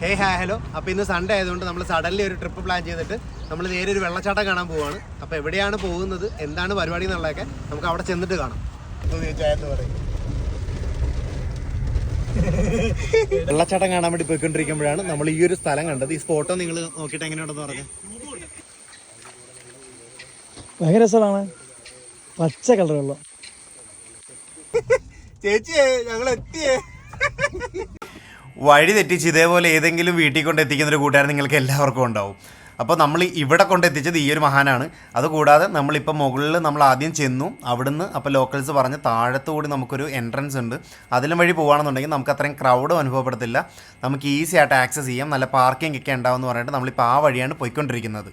ഹേ hi hello. അപ്പോൾ ഇന്ന് Sunday ആയതുകൊണ്ട് നമ്മൾ സഡൻലി ഒരു ട്രിപ്പ് പ്ലാൻ ചെയ്തിട്ട് നമ്മൾ നേരെ ഒരു വെള്ളച്ചാട്ടം കാണാൻ പോവുകയാണ്. അപ്പോൾ എവിടെയാണ് പോകുന്നത്, എന്താണ് പരിപാടി എന്നുള്ളതൊക്കെ നമുക്ക് അവിടെ ചെന്നിട്ട് കാണാം. വെള്ളച്ചാട്ടം കാണാൻ വേണ്ടി പോയിക്കൊണ്ടിരിക്കുമ്പോഴാണ് നമ്മൾ ഈ ഒരു സ്ഥലം കണ്ടത്. ഈ സ്പോട്ടോ നിങ്ങൾ നോക്കിയിട്ട് എങ്ങനെയുണ്ടെന്ന് പറഞ്ഞു. ഭയങ്കര രസമാണ്, പച്ച കളർ വെള്ളം. ചേച്ചിയെ ഞങ്ങൾ എത്തിയേ. വഴി തെറ്റിച്ച് ഇതേപോലെ ഏതെങ്കിലും വീട്ടിൽ കൊണ്ട് എത്തിക്കുന്ന ഒരു കൂട്ടുകാരൻ നിങ്ങൾക്ക് എല്ലാവർക്കും ഉണ്ടാവും. അപ്പോൾ നമ്മൾ ഇവിടെ കൊണ്ടെത്തിച്ചത് ഈ ഒരു മഹാനാണ്. അതുകൂടാതെ നമ്മളിപ്പോൾ മുകളിൽ നമ്മൾ ആദ്യം ചെന്നു. അവിടുന്ന് അപ്പോൾ ലോക്കൽസ് പറഞ്ഞ് താഴത്തു കൂടി നമുക്കൊരു എൻട്രൻസ് ഉണ്ട്. അതിലും വഴി പോകുകയാണെന്നുണ്ടെങ്കിൽ നമുക്ക് അത്രയും ക്രൗഡും അനുഭവപ്പെടത്തില്ല, നമുക്ക് ഈസി ആയിട്ട് ആക്സസ് ചെയ്യാം, നല്ല പാർക്കിംഗ് ഒക്കെ ഉണ്ടാവും എന്ന് പറഞ്ഞിട്ട് നമ്മളിപ്പോൾ ആ വഴിയാണ് പോയിക്കൊണ്ടിരിക്കുന്നത്.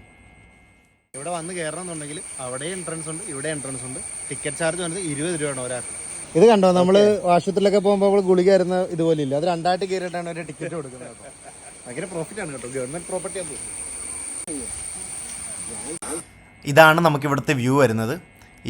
ഇവിടെ വന്ന് കയറണമെന്നുണ്ടെങ്കിൽ അവിടെ എൻട്രൻസ് ഉണ്ട്, ഇവിടെ എൻട്രൻസ് ഉണ്ട്. ടിക്കറ്റ് ചാർജ് വന്നത് 20 രൂപയാണ് ഒരാൾക്ക്. ഇത് കണ്ടോ, നമ്മൾ ആശുപത്രിയിലൊക്കെ പോകുമ്പോൾ നമ്മൾ ഗുളിക വരുന്ന ഇതുപോലെ ഇല്ല, അത് 2 കയറിയിട്ടാണ് ഒരു ടിക്കറ്റ് കൊടുക്കുന്നത്. ഭയങ്കര പ്രോഫിറ്റ് ആണ് കേട്ടോ, ഗവൺമെന്റ് പ്രോപ്പർട്ടി ആണ്. ഇതാണ് നമുക്ക് ഇവിടുത്തെ വ്യൂ വരുന്നത്.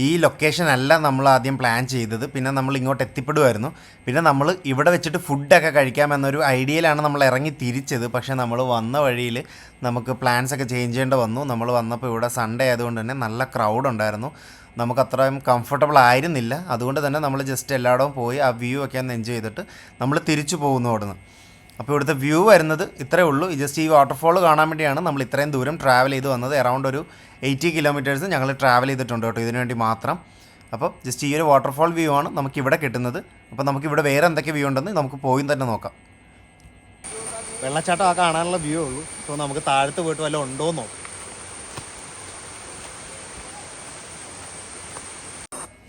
ഈ ലൊക്കേഷൻ അല്ല നമ്മൾ ആദ്യം പ്ലാൻ ചെയ്തത്, പിന്നെ നമ്മൾ ഇങ്ങോട്ട് എത്തിപ്പെടുമായിരുന്നു. പിന്നെ നമ്മൾ ഇവിടെ വെച്ചിട്ട് ഫുഡൊക്കെ കഴിക്കാമെന്നൊരു ഐഡിയയിലാണ് നമ്മൾ ഇറങ്ങി തിരിച്ചത്. പക്ഷേ നമ്മൾ വന്ന വഴിയിൽ നമുക്ക് പ്ലാൻസൊക്കെ ചേഞ്ച് ചെയ്യേണ്ടി വന്നു. നമ്മൾ വന്നപ്പോൾ ഇവിടെ സൺഡേ ആയതുകൊണ്ട് തന്നെ നല്ല ക്രൗഡ് ഉണ്ടായിരുന്നു, നമുക്ക് അത്രയും കംഫർട്ടബിൾ ആയിരുന്നില്ല. അതുകൊണ്ട് തന്നെ നമ്മൾ ജസ്റ്റ് എല്ലായിടവും പോയി ആ വ്യൂ ഒക്കെ ഒന്ന് എൻജോയ് ചെയ്തിട്ട് നമ്മൾ തിരിച്ചു പോകുന്നു അവിടുന്ന്. അപ്പോൾ ഇവിടുത്തെ വ്യൂ വരുന്നത് ഇത്രയേ ഉള്ളൂ. ജസ്റ്റ് ഈ വാട്ടർഫോൾ കാണാൻ വേണ്ടിയാണ് നമ്മൾ ഇത്രയും ദൂരം ട്രാവൽ ചെയ്ത് വന്നത്. അറൗണ്ട് ഒരു 80 കിലോമീറ്റേഴ്സ് ഞങ്ങൾ ട്രാവൽ ചെയ്തിട്ടുണ്ട് കേട്ടോ ഇതിനു വേണ്ടി മാത്രം. അപ്പോൾ ജസ്റ്റ് ഈ ഒരു വാട്ടർഫോൾ വ്യൂ ആണ് നമുക്കിവിടെ കിട്ടുന്നത്. അപ്പോൾ നമുക്കിവിടെ വേറെ എന്തൊക്കെ വ്യൂ ഉണ്ടെന്ന് നമുക്ക് പോയി തന്നെ നോക്കാം. വെള്ളച്ചാട്ടം ആ കാണാനുള്ള വ്യൂ ഉള്ളൂ. അപ്പോൾ നമുക്ക് താഴത്ത് പോയിട്ട് വല്ലതും ഉണ്ടോ എന്ന് നോക്കാം.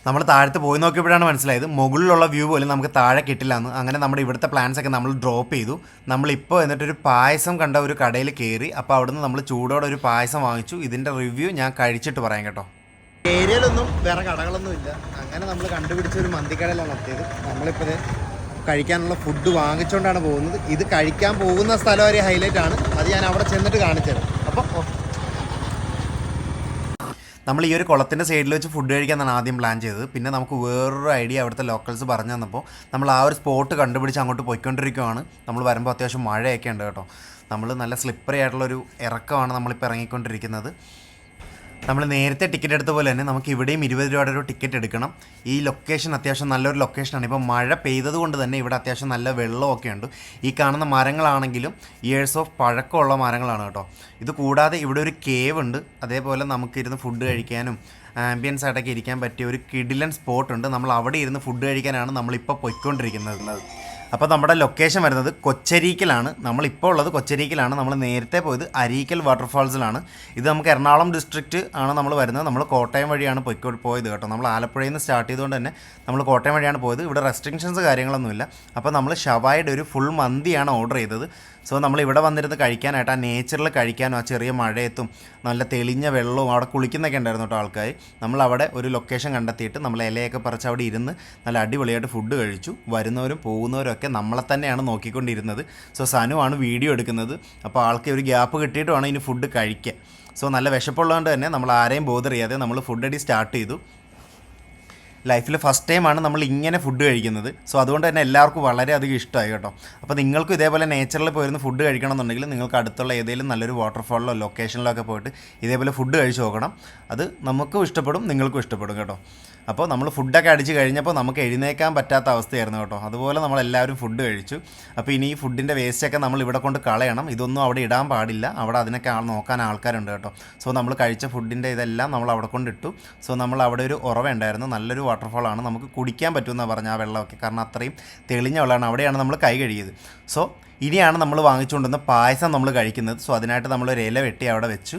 നമ്മൾ താഴത്ത് പോയി നോക്കിയപ്പോഴാണ് മനസ്സിലായത് മുകളിലുള്ള വ്യൂ പോലും നമുക്ക് താഴെ കിട്ടില്ല എന്ന്. അങ്ങനെ നമ്മുടെ ഇവിടുത്തെ പ്ലാൻസൊക്കെ നമ്മൾ ഡ്രോപ്പ് ചെയ്തു. നമ്മളിപ്പോൾ എന്നിട്ടൊരു പായസം കണ്ട ഒരു കടയിൽ കയറി. അപ്പോൾ അവിടുന്ന് നമ്മൾ ചൂടോടെ ഒരു പായസം വാങ്ങിച്ചു. ഇതിൻ്റെ റിവ്യൂ ഞാൻ കഴിച്ചിട്ട് പറയാം കേട്ടോ. ഏരിയയിലൊന്നും വേറെ കടകളൊന്നും ഇല്ല. അങ്ങനെ നമ്മൾ കണ്ടുപിടിച്ച ഒരു മന്തിക്കടയിലാണ് എത്തിയത്. നമ്മളിപ്പോൾ കഴിക്കാനുള്ള ഫുഡ് വാങ്ങിച്ചുകൊണ്ടാണ് പോകുന്നത്. ഇത് കഴിക്കാൻ പോകുന്ന സ്ഥലം ഒരു ഹൈലൈറ്റ് ആണ്, അത് ഞാൻ അവിടെ ചെന്നിട്ട് കാണിച്ചത്. അപ്പോൾ നമ്മൾ ഈ ഒരു കുളത്തിൻ്റെ സൈഡിൽ വെച്ച് ഫുഡ് കഴിക്കാനാണ് ആദ്യം പ്ലാൻ ചെയ്തത്. പിന്നെ നമുക്ക് വേറൊരു ഐഡിയ അവിടുത്തെ ലോക്കൽസ് പറഞ്ഞു തന്നപ്പോൾ നമ്മൾ ആ ഒരു സ്പോട്ട് കണ്ടുപിടിച്ച് അങ്ങോട്ട് പോയിക്കൊണ്ടിരിക്കുകയാണ്. നമ്മൾ വരുമ്പോൾ അത്യാവശ്യം മഴയൊക്കെ ഉണ്ട് കേട്ടോ. നമ്മൾ നല്ല സ്ലിപ്പറി ആയിട്ടുള്ളൊരു ഇറക്കമാണ് നമ്മളിപ്പോൾ ഇറങ്ങിക്കൊണ്ടിരിക്കുന്നത്. നമ്മൾ നേരത്തെ ടിക്കറ്റ് എടുത്ത പോലെ തന്നെ നമുക്ക് ഇവിടെയും 20 രൂപയുടെ ഒരു ടിക്കറ്റ് എടുക്കണം. ഈ ലൊക്കേഷൻ അത്യാവശ്യം നല്ലൊരു ലൊക്കേഷനാണ്. ഇപ്പോൾ മഴ പെയ്തത് കൊണ്ട് തന്നെ ഇവിടെ അത്യാവശ്യം നല്ല വെള്ളമൊക്കെ ഉണ്ട്. ഈ കാണുന്ന മരങ്ങളാണെങ്കിലും ഇയേഴ്സ് ഓഫ് പഴക്കമുള്ള മരങ്ങളാണ് കേട്ടോ. ഇത് കൂടാതെ ഇവിടെ ഒരു കേവ് ഉണ്ട്. അതേപോലെ നമുക്കിരുന്ന് ഫുഡ് കഴിക്കാനും ആംബിയൻസ് ആയിട്ടൊക്കെ ഇരിക്കാൻ പറ്റിയ ഒരു കിടിലൻ സ്പോട്ടുണ്ട്. നമ്മൾ അവിടെ ഇരുന്ന് ഫുഡ് കഴിക്കാനാണ് നമ്മളിപ്പോൾ പോയിക്കൊണ്ടിരിക്കുന്നത്. അപ്പോൾ നമ്മുടെ ലൊക്കേഷൻ വരുന്നത് കൊച്ചരീക്കലാണ്. നമ്മളിപ്പോൾ ഉള്ളത് കൊച്ചരീക്കലാണ്. നമ്മൾ നേരത്തെ പോയത് അരീക്കൽ വാട്ടർഫാൾസിലാണ്. ഇത് നമുക്ക് എറണാകുളം ഡിസ്ട്രിക്റ്റ് ആണ് നമ്മൾ വരുന്നത്. നമ്മൾ കോട്ടയം വഴിയാണ് പോയത് കേട്ടോ. നമ്മൾ ആലപ്പുഴയിൽ നിന്ന് സ്റ്റാർട്ട് ചെയ്തുകൊണ്ട് തന്നെ നമ്മൾ കോട്ടയം വഴിയാണ് പോയത്. ഇവിടെ റെസ്ട്രിക്ഷൻസ് കാര്യങ്ങളൊന്നുമില്ല. അപ്പോൾ നമ്മൾ ഷവായുടെ ഒരു ഫുൾ മന്തിയാണ് ഓർഡർ ചെയ്തത്. സോ നമ്മൾ ഇവിടെ വന്നിരുന്ന് കഴിക്കാനായിട്ട് ആ നേച്ചറിൽ കഴിക്കാനും ആ ചെറിയ മഴയത്തും നല്ല തെളിഞ്ഞ വെള്ളവും അവിടെ കുളിക്കുന്നൊക്കെ ഉണ്ടായിരുന്നു കേട്ടോ ആൾക്കാർ. നമ്മളവിടെ ഒരു ലൊക്കേഷൻ കണ്ടെത്തിയിട്ട് നമ്മൾ ഇലയൊക്കെ പറിച്ച് അവിടെ ഇരുന്ന് നല്ല അടിപൊളിയായിട്ട് ഫുഡ് കഴിച്ചു. വരുന്നവരും പോകുന്നവരും ഒക്കെ നമ്മളെ തന്നെയാണ് നോക്കിക്കൊണ്ടിരുന്നത്. സോ സനുവാണ് വീഡിയോ എടുക്കുന്നത്. അപ്പോൾ ആൾക്ക് ഒരു ഗ്യാപ്പ് കിട്ടിയിട്ട് വേണം ഇനി ഫുഡ് കഴിക്കാൻ. സോ നല്ല വിശപ്പുള്ളതുകൊണ്ട് തന്നെ നമ്മൾ ആരെയും ബോധർ ചെയ്യാതെ നമ്മൾ ഫുഡ് അടി സ്റ്റാർട്ട് ചെയ്തു. ലൈഫിൽ ഫസ്റ്റ് ടൈമാണ് നമ്മൾ ഇങ്ങനെ ഫുഡ് കഴിക്കുന്നത്. സോ അതുകൊണ്ട് തന്നെ എല്ലാവർക്കും വളരെയധികം ഇഷ്ടമായി കേട്ടോ. അപ്പോൾ നിങ്ങൾക്കും ഇതേപോലെ നേച്ചറിൽ പോയിരുന്ന് ഫുഡ് കഴിക്കണമെന്നുണ്ടെങ്കിൽ നിങ്ങൾക്ക് അടുത്തുള്ള ഏതെങ്കിലും നല്ലൊരു വാട്ടർഫാളിലോ ലൊക്കേഷനിലോ ഒക്കെ പോയിട്ട് ഇതേപോലെ ഫുഡ് കഴിച്ച് നോക്കണം. അത് നമുക്കും ഇഷ്ടപ്പെടും, നിങ്ങൾക്കും ഇഷ്ടപ്പെടും കേട്ടോ. അപ്പോൾ നമ്മൾ ഫുഡൊക്കെ അടിച്ച് കഴിഞ്ഞപ്പോൾ നമുക്ക് എഴുന്നേക്കാൻ പറ്റാത്ത അവസ്ഥയായിരുന്നു കേട്ടോ. അതുപോലെ നമ്മളെല്ലാവരും ഫുഡ് കഴിച്ചു. അപ്പോൾ ഇനി ഈ ഫുഡിൻ്റെ വേസ്റ്റൊക്കെ നമ്മൾ ഇവിടെ കൊണ്ട് കളയണം. ഇതൊന്നും അവിടെ ഇടാൻ പാടില്ല. അവിടെ അതിനൊക്കെ നോക്കാൻ ആൾക്കാരുണ്ട് കേട്ടോ. സോ നമ്മൾ കഴിച്ച ഫുഡിൻ്റെ ഇതെല്ലാം നമ്മൾ അവിടെ കൊണ്ടിട്ടു. സോ നമ്മൾ അവിടെ ഒരു ഉറവുണ്ടായിരുന്നു, നല്ലൊരു വാട്ടർഫോളാണ്, നമുക്ക് കുടിക്കാൻ പറ്റുമെന്നാണ് പറഞ്ഞ ആ വെള്ളമൊക്കെ. കാരണം അത്രയും തെളിഞ്ഞ വെള്ളമാണ്. അവിടെയാണ് നമ്മൾ കൈ കഴുകിയത്. സോ ഇനിയാണ് നമ്മൾ വാങ്ങിച്ചുകൊണ്ടുവന്ന പായസം നമ്മൾ കഴിക്കുന്നത്. സോ അതിനായിട്ട് നമ്മളൊരു ഇല വെട്ടി അവിടെ വെച്ചു.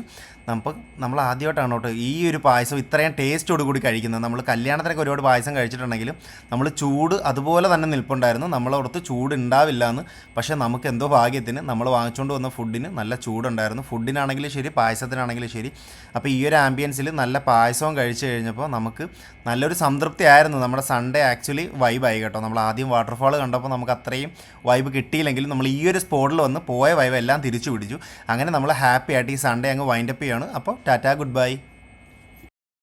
നമ്മൾ ആദ്യമായിട്ടാണ് കേട്ടോ ഈ ഒരു പായസം ഇത്രയും ടേസ്റ്റോട് കൂടി കഴിക്കുന്നത്. നമ്മൾ കല്യാണത്തിനൊക്കെ ഒരുപാട് പായസം കഴിച്ചിട്ടുണ്ടെങ്കിലും നമ്മൾ ചൂട് അതുപോലെ തന്നെ നിൽപ്പുണ്ടായിരുന്നു. നമ്മളോടത്ത് ചൂട് ഉണ്ടാവില്ല എന്ന്. പക്ഷേ നമുക്ക് എന്തോ ഭാഗ്യത്തിന് നമ്മൾ വാങ്ങിച്ചുകൊണ്ട് വന്ന ഫുഡിന് നല്ല ചൂടുണ്ടായിരുന്നു. ഫുഡിനാണെങ്കിലും ശരി, പായസത്തിനാണെങ്കിലും ശരി. അപ്പോൾ ഈ ഒരു ആംബിയൻസിൽ നല്ല പായസവും കഴിച്ച് കഴിഞ്ഞപ്പോൾ നമുക്ക് നല്ലൊരു സംതൃപ്തി ആയിരുന്നു. നമ്മുടെ സൺഡേ ആക്ച്വലി വൈബായി കേട്ടോ. നമ്മൾ ആദ്യം വാട്ടർഫാൾ കണ്ടപ്പോൾ നമുക്ക് അത്രയും വൈബ് കിട്ടിയില്ലെങ്കിലും നമ്മൾ ഈ ഒരു സ്പോട്ടിൽ വന്ന് പോയ വൈബ് എല്ലാം തിരിച്ചു പിടിച്ചു. അങ്ങനെ നമ്മൾ ഹാപ്പി ആയിട്ട് ഈ സൺഡേ അങ്ങ് വൈൻഡപ്പ് ചെയ്യാണ്. അപ്പോൾ ടാറ്റാ, ഗുഡ് ബൈ.